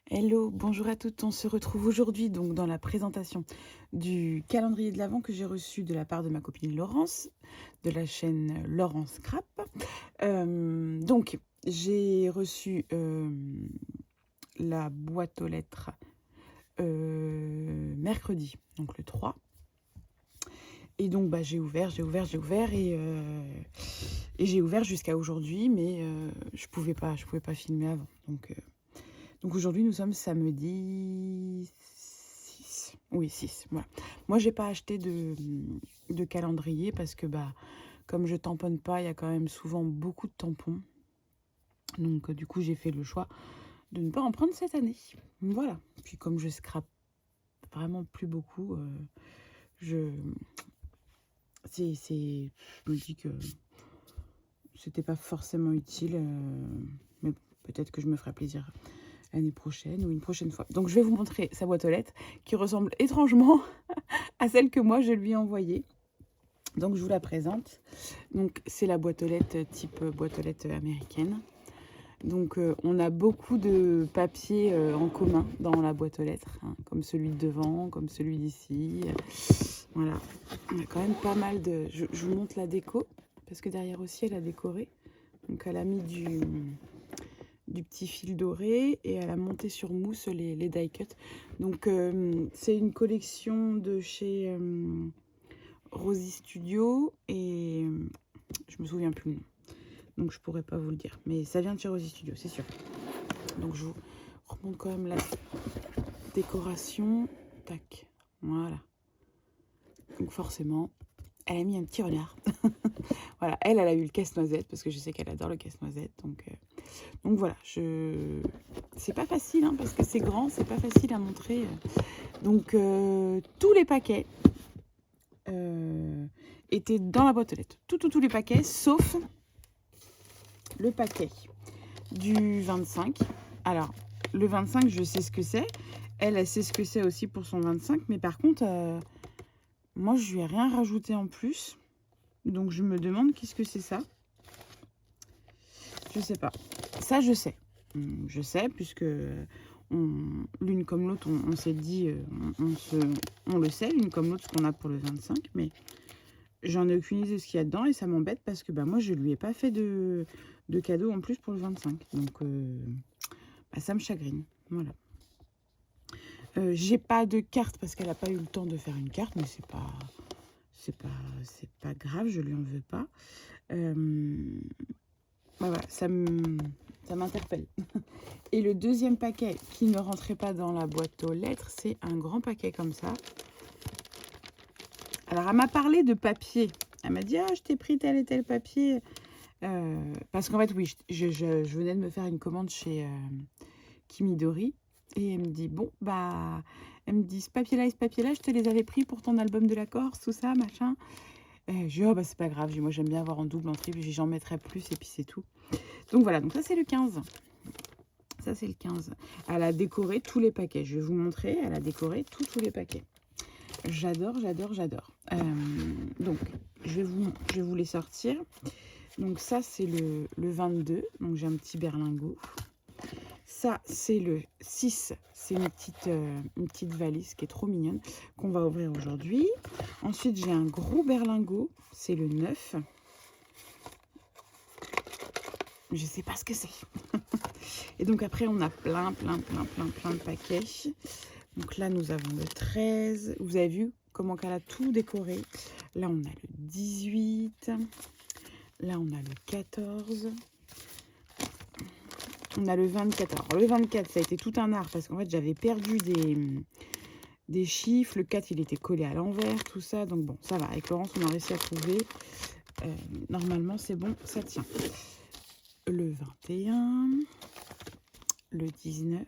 Hello, bonjour à toutes. On se retrouve aujourd'hui donc dans la présentation du calendrier de l'Avent que j'ai reçu de la part de ma copine Laurence, de la chaîne Laurence Scrap. Donc, j'ai reçu la boîte aux lettres mercredi, donc le 3. Et donc, j'ai ouvert et j'ai ouvert jusqu'à aujourd'hui, mais je pouvais pas filmer avant. Donc aujourd'hui, nous sommes samedi 6. Oui, 6. Voilà. Moi, j'ai pas acheté de calendrier parce que, comme je tamponne pas, il y a quand même souvent beaucoup de tampons. Donc, du coup, j'ai fait le choix de ne pas en prendre cette année. Voilà. Puis, comme je scrape vraiment plus beaucoup, je me dis que c'était pas forcément utile. Mais peut-être que je me ferai plaisir l'année prochaine ou une prochaine fois. Donc je vais vous montrer sa boîte aux lettres qui ressemble étrangement à celle que moi je lui ai envoyée. Donc je vous la présente. Donc c'est la boîte aux lettres type boîte aux lettres américaine. Donc on a beaucoup de papiers en commun dans la boîte aux lettres, hein, comme celui de devant, comme celui d'ici. Voilà, on a quand même pas mal de... Je vous montre la déco, parce que derrière aussi elle a décoré. Donc elle a mis du petit fil doré et elle a monté sur mousse les die cut. Donc c'est une collection de chez Rosy Studio et je me souviens plus le nom. Donc je pourrais pas vous le dire. Mais ça vient de chez Rosy Studio, c'est sûr. Donc je vous remonte quand même la décoration. Tac, voilà. Donc forcément, elle a mis un petit renard. Voilà, elle a eu le casse-noisette parce que je sais qu'elle adore le casse-noisette. Donc voilà, c'est pas facile hein, parce que c'est grand, c'est pas facile à montrer. Donc tous les paquets étaient dans la boîte aux lettres. Tous les paquets, sauf le paquet du 25. Alors, le 25, je sais ce que c'est. Elle sait ce que c'est aussi pour son 25. Mais par contre, moi, je lui ai rien rajouté en plus. Donc, je me demande qu'est-ce que c'est ça. Je sais pas. Ça, je sais. Je sais, puisque l'une comme l'autre, on s'est dit, on le sait, l'une comme l'autre, ce qu'on a pour le 25. Mais j'en ai aucune idée de ce qu'il y a dedans et ça m'embête parce que moi, je lui ai pas fait de cadeau en plus pour le 25. Donc, ça me chagrine. Voilà. J'ai pas de carte parce qu'elle n'a pas eu le temps de faire une carte, mais c'est pas grave, je lui en veux pas. Voilà, ça m'interpelle. Et le deuxième paquet qui ne rentrait pas dans la boîte aux lettres, c'est un grand paquet comme ça. Alors, elle m'a parlé de papier. Elle m'a dit, ah, je t'ai pris tel et tel papier. Parce qu'en fait, oui, je venais de me faire une commande chez Kimidori. Et elle me dit, bon, elle me dit, ce papier-là et ce papier-là, je te les avais pris pour ton album de la Corse, tout ça, machin. Je dis, oh, c'est pas grave. Moi, j'aime bien avoir en double, en triple. J'en mettrai plus et puis c'est tout. Donc voilà, donc ça, c'est le 15. Ça, c'est le 15. Elle a décoré tous les paquets. Je vais vous montrer. Elle a décoré tous les paquets. J'adore, j'adore, j'adore. Donc, je vais vous les sortir. Donc ça, c'est le 22. Donc, j'ai un petit berlingot. Ça, c'est le 6. C'est une petite valise qui est trop mignonne, qu'on va ouvrir aujourd'hui. Ensuite, j'ai un gros berlingot. C'est le 9. Je sais pas ce que c'est. Et donc après, on a plein de paquets. Donc là, nous avons le 13. Vous avez vu comment elle a tout décoré. Là, on a le 18. Là, on a le 14. On a le 24. Alors, le 24, ça a été tout un art parce qu'en fait, j'avais perdu des chiffres. Le 4, il était collé à l'envers, tout ça. Donc bon, ça va. Avec Laurence, on a réussi à trouver. Normalement, c'est bon, ça tient. Le 21, le 19,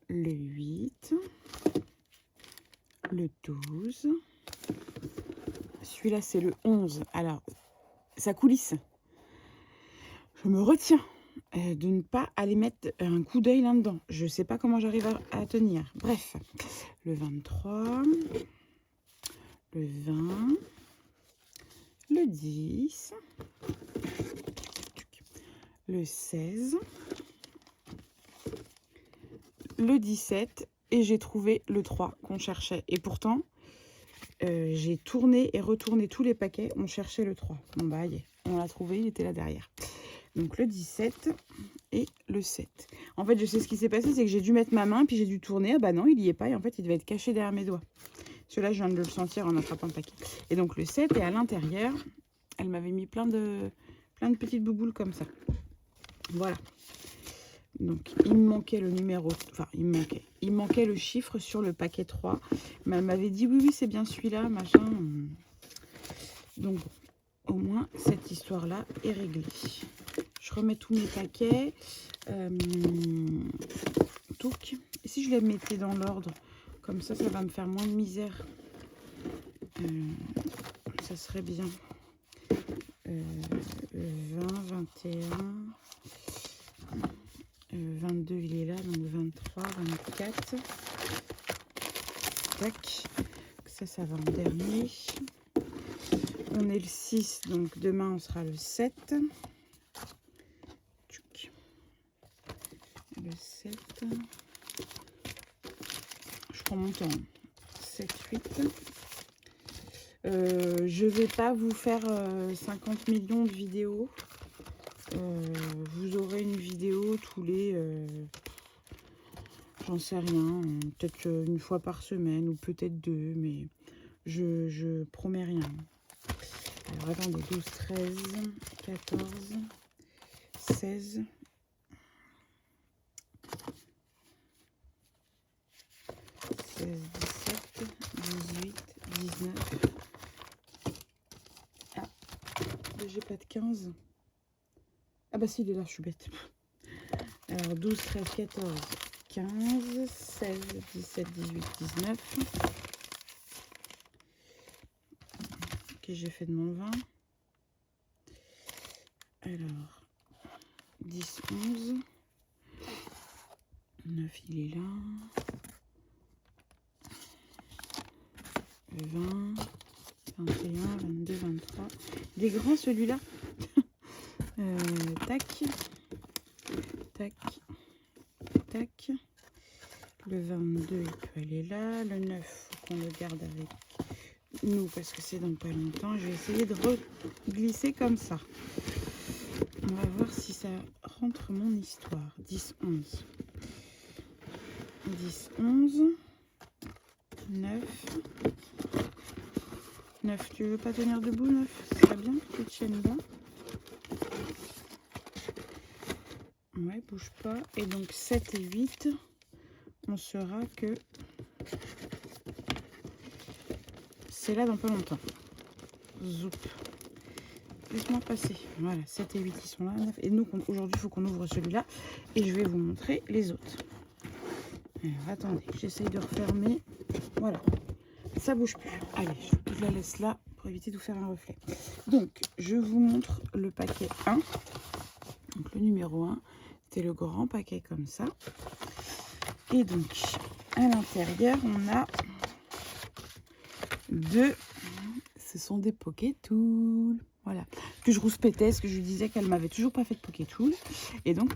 le 8, le 12. Celui-là, c'est le 11. Alors, ça coulisse. Je me retiens de ne pas aller mettre un coup d'œil là-dedans. Je ne sais pas comment j'arrive à tenir. Bref, le 23, le 20, le 10, le 16, le 17 et j'ai trouvé le 3 qu'on cherchait. Et pourtant, j'ai tourné et retourné tous les paquets. On cherchait le 3. Bon, bah, on l'a trouvé, il était là derrière. Donc, le 17 et le 7. En fait, je sais ce qui s'est passé, c'est que j'ai dû mettre ma main, puis j'ai dû tourner. Ah bah non, il n'y est pas. Et en fait, il devait être caché derrière mes doigts. Celui-là, je viens de le sentir en attrapant le paquet. Et donc, le 7 est à l'intérieur. Elle m'avait mis plein de petites bouboules comme ça. Voilà. Donc, il me manquait le numéro... Enfin, il me manquait le chiffre sur le paquet 3. Mais elle m'avait dit, oui, c'est bien celui-là, machin. Donc, au moins, cette histoire-là est réglée. Je remets tous mes paquets. Touc. Et si je les mettais dans l'ordre, comme ça va me faire moins de misère. Ça serait bien. 20, 21... 22, il est là, donc 23, 24. Tac. Ça va en dernier. On est le 6, donc demain, on sera le 7. Tchouc. Le 7. Je prends mon temps. 7, 8. Je vais pas vous faire 50 millions de vidéos. Vous aurez une vidéo tous les... j'en sais rien. Peut-être une fois par semaine ou peut-être deux. Mais je promets rien. Alors attendez. 12, 13, 14, 16... 16, 17, 18, 19. Ah, j'ai pas de 15. Ah bah si, il est là, je suis bête. Alors 12, 13, 14, 15, 16, 17, 18, 19. Ok, j'ai fait de mon 20. Alors, 10, 11. 9, il est là. 20, 21, 22, 23. Il est grand celui-là. Tac. Tac. Tac. Le 22, il peut aller là. Le 9, faut qu'on le garde avec nous parce que c'est dans pas longtemps. Je vais essayer de glisser comme ça. On va voir si ça rentre mon histoire. 10, 11. 10, 11. 9. 9, tu veux pas tenir debout, 9? Ce serait bien que tu tiennes bien. Ouais, bouge pas. Et donc 7 et 8, on saura que c'est là dans pas longtemps. Zoup. Laisse-moi passer. Voilà, 7 et 8, ils sont là. 9. Et nous, aujourd'hui, il faut qu'on ouvre celui-là. Et je vais vous montrer les autres. Alors, attendez, j'essaye de refermer. Voilà. Ça bouge plus. Allez, je la laisse là pour éviter de vous faire un reflet. Donc, je vous montre le paquet 1. Donc, le numéro 1, c'était le grand paquet comme ça. Et donc, à l'intérieur, on a deux. Ce sont des Pokétools. Voilà. Que je rouspétais, parce que je lui disais qu'elle m'avait toujours pas fait de Pokétools. Et donc,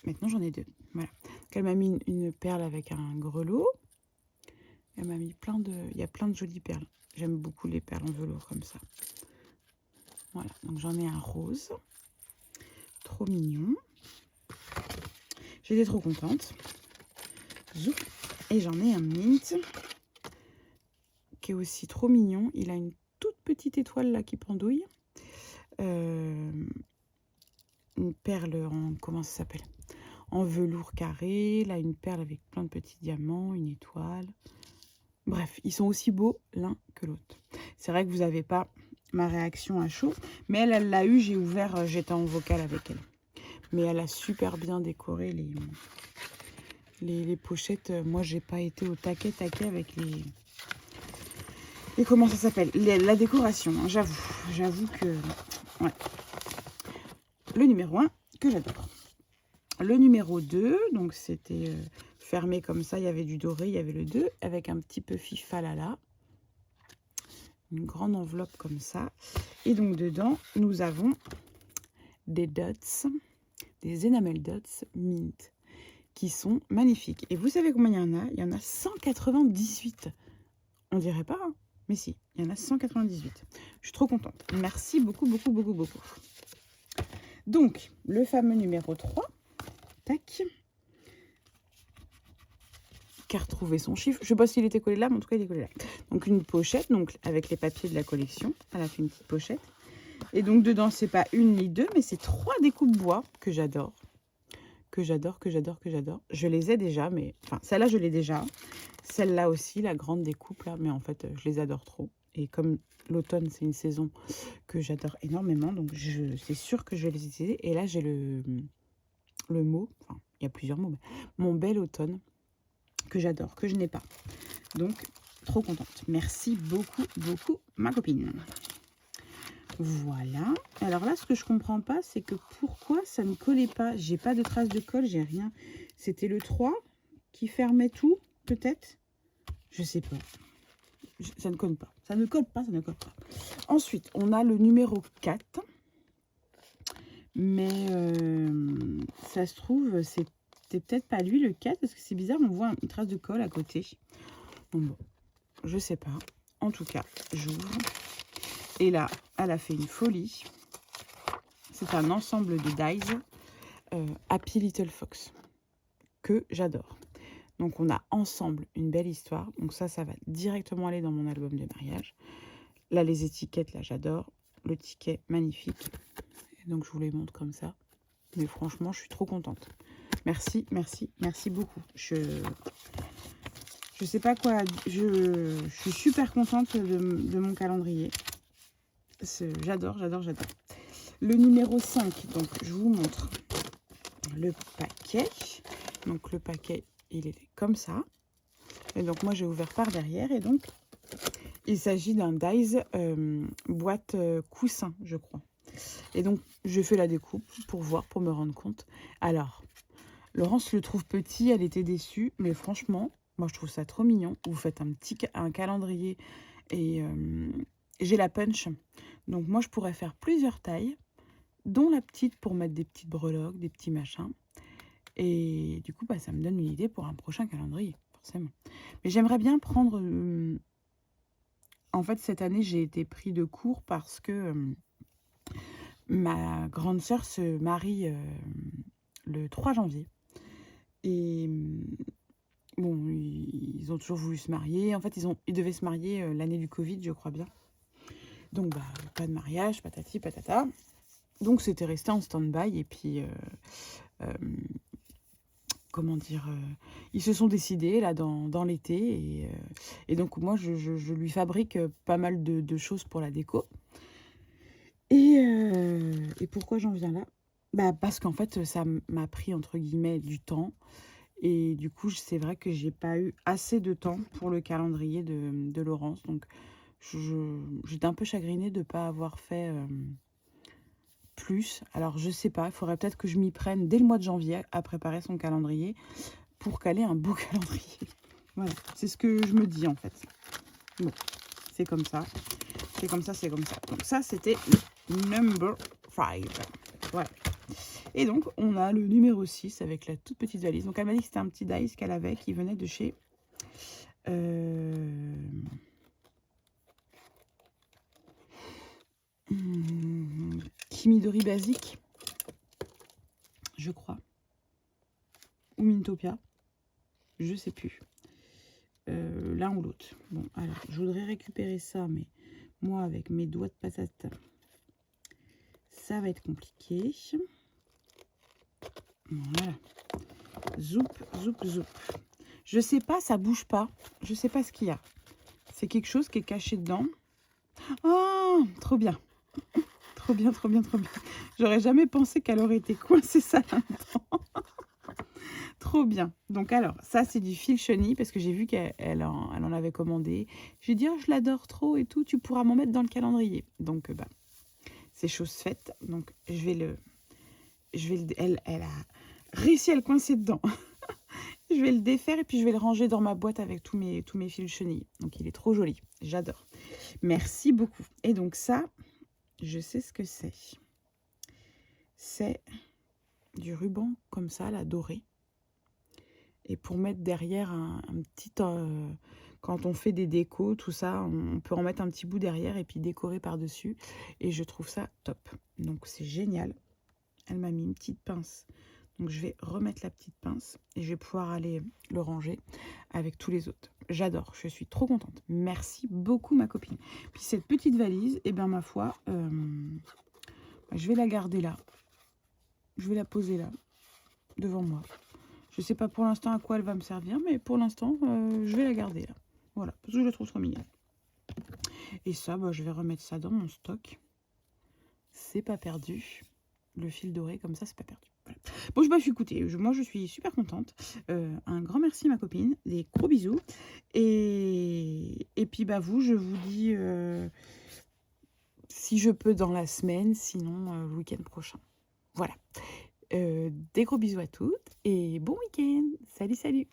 maintenant, j'en ai deux. Voilà. Donc, elle m'a mis une perle avec un grelot. Elle m'a mis plein de... Il y a plein de jolies perles. J'aime beaucoup les perles en velours comme ça. Voilà. Donc, j'en ai un rose. Trop mignon. J'étais trop contente. Zou. Et j'en ai un mint qui est aussi trop mignon. Il a une toute petite étoile là qui pendouille. Une perle en... Comment ça s'appelle? En velours carré. Là, une perle avec plein de petits diamants. Une étoile. Bref, ils sont aussi beaux l'un que l'autre. C'est vrai que vous n'avez pas ma réaction à chaud. Mais elle l'a eu. J'ai ouvert. J'étais en vocal avec elle. Mais elle a super bien décoré les pochettes. Moi, j'ai pas été au taquet avec les... Et comment ça s'appelle? La décoration, hein, j'avoue que... Ouais. Le numéro 1, que j'adore. Le numéro 2, donc c'était fermé comme ça. Il y avait du doré, il y avait le 2, avec un petit peu fifalala. Une grande enveloppe comme ça. Et donc, dedans, nous avons des dots, des enamel dots mint, qui sont magnifiques. Et vous savez combien il y en a? Il y en a 198. On dirait pas, hein, mais si, il y en a 198. Je suis trop contente. Merci beaucoup, beaucoup, beaucoup, beaucoup. Donc, le fameux numéro 3. Tac. Qui a retrouvé son chiffre. Je ne sais pas s'il était collé là, mais en tout cas, il est collé là. Donc, une pochette, donc avec les papiers de la collection. Elle a fait une petite pochette. Et donc, dedans, c'est pas une ni deux, mais c'est 3 découpes bois que j'adore. Que j'adore, que j'adore, que j'adore. Je les ai déjà, mais... Enfin, celle-là, je l'ai déjà. Celle-là aussi, la grande découpe, là. Mais en fait, je les adore trop. Et comme l'automne, c'est une saison que j'adore énormément, donc c'est sûr que je vais les utiliser. Et là, j'ai le mot, enfin, il y a plusieurs mots, mais mon bel automne, que j'adore, que je n'ai pas. Donc, trop contente. Merci beaucoup, beaucoup, ma copine. Voilà. Alors là, ce que je comprends pas, c'est que pourquoi ça ne collait pas. J'ai pas de traces de colle, j'ai rien. C'était le 3 qui fermait tout, peut-être. Je sais pas. Ça ne colle pas. Ça ne colle pas, ça ne colle pas. Ensuite, on a le numéro 4. Mais ça se trouve, c'était peut-être pas lui le 4, parce que c'est bizarre, on voit une trace de colle à côté. Bon, je sais pas. En tout cas, j'ouvre. Et là, elle a fait une folie. C'est un ensemble de dies Happy Little Fox que j'adore. Donc, on a ensemble une belle histoire. Donc ça va directement aller dans mon album de mariage. Là, les étiquettes, là, j'adore. Le ticket, magnifique. Et donc, je vous les montre comme ça. Mais franchement, je suis trop contente. Merci, merci, merci beaucoup. Je sais pas quoi. Je suis super contente de mon calendrier. J'adore, j'adore, j'adore. Le numéro 5, donc je vous montre le paquet. Donc le paquet, il est comme ça. Et donc moi, j'ai ouvert par derrière. Et donc, il s'agit d'un dies boîte coussin, je crois. Et donc, je fais la découpe pour voir, pour me rendre compte. Alors, Laurence le trouve petit, elle était déçue. Mais franchement, moi, je trouve ça trop mignon. Vous faites un calendrier et j'ai la punch. Donc, moi, je pourrais faire plusieurs tailles, dont la petite pour mettre des petites breloques, des petits machins. Et du coup, bah, ça me donne une idée pour un prochain calendrier, forcément. Mais j'aimerais bien prendre... En fait, cette année, j'ai été pris de court parce que... ma grande sœur se marie le 3 janvier. Et bon, ils ont toujours voulu se marier. En fait, ils devaient se marier l'année du Covid, je crois bien. Donc, bah, pas de mariage, patati, patata. Donc, c'était resté en stand-by. Et puis, comment dire, ils se sont décidés là dans l'été. Et donc, moi, je lui fabrique pas mal de choses pour la déco. Et pourquoi j'en viens là? Bah, parce qu'en fait, ça m'a pris, entre guillemets, du temps. Et du coup, c'est vrai que j'ai pas eu assez de temps pour le calendrier de Laurence. Donc, j'étais un peu chagrinée de ne pas avoir fait plus. Alors, je sais pas, il faudrait peut-être que je m'y prenne dès le mois de janvier à préparer son calendrier pour caler un beau calendrier. Voilà, c'est ce que je me dis en fait. Bon, c'est comme ça. C'est comme ça, c'est comme ça. Donc ça, c'était le number 5. Voilà. Et donc, on a le numéro 6 avec la toute petite valise. Donc, elle m'a dit que c'était un petit dice qu'elle avait qui venait de chez... Kimidori Basic, je crois. Ou Mintopia. Je sais plus. L'un ou l'autre. Bon, alors, je voudrais récupérer ça, mais moi, avec mes doigts de patate, ça va être compliqué. Voilà. Zoup, zoup, zoup. Je sais pas, ça bouge pas. Je sais pas ce qu'il y a. C'est quelque chose qui est caché dedans. Oh, trop bien. Trop bien, trop bien, trop bien. J'aurais jamais pensé qu'elle aurait été coincée ça là-dedans. Trop bien. Donc alors, ça c'est du fil chenille parce que j'ai vu qu'elle en avait commandé. J'ai dit, oh, je l'adore trop et tout, tu pourras m'en mettre dans le calendrier. Donc, bah, c'est chose faite. Donc, elle a réussi à le coincer dedans. Je vais le défaire et puis je vais le ranger dans ma boîte avec tous mes fils chenilles. Donc, il est trop joli. J'adore. Merci beaucoup. Et donc ça, je sais ce que c'est. C'est du ruban comme ça, là, doré. Et pour mettre derrière un petit... quand on fait des décos, tout ça, on peut en mettre un petit bout derrière et puis décorer par-dessus. Et je trouve ça top. Donc c'est génial. Elle m'a mis une petite pince. Donc je vais remettre la petite pince et je vais pouvoir aller le ranger avec tous les autres. J'adore, je suis trop contente. Merci beaucoup ma copine. Puis cette petite valise, eh bien ma foi, je vais la garder là. Je vais la poser là, devant moi. Je ne sais pas pour l'instant à quoi elle va me servir, mais pour l'instant, je vais la garder là. Voilà, parce que je la trouve trop mignonne. Et ça, je vais remettre ça dans mon stock. C'est pas perdu. Le fil doré, comme ça, c'est pas perdu. Voilà. Bon, écoutez, moi, je suis super contente. Un grand merci, ma copine. Des gros bisous. Et puis, vous, je vous dis si je peux dans la semaine, sinon le week-end prochain. Voilà. Des gros bisous à toutes et bon week-end. Salut, salut.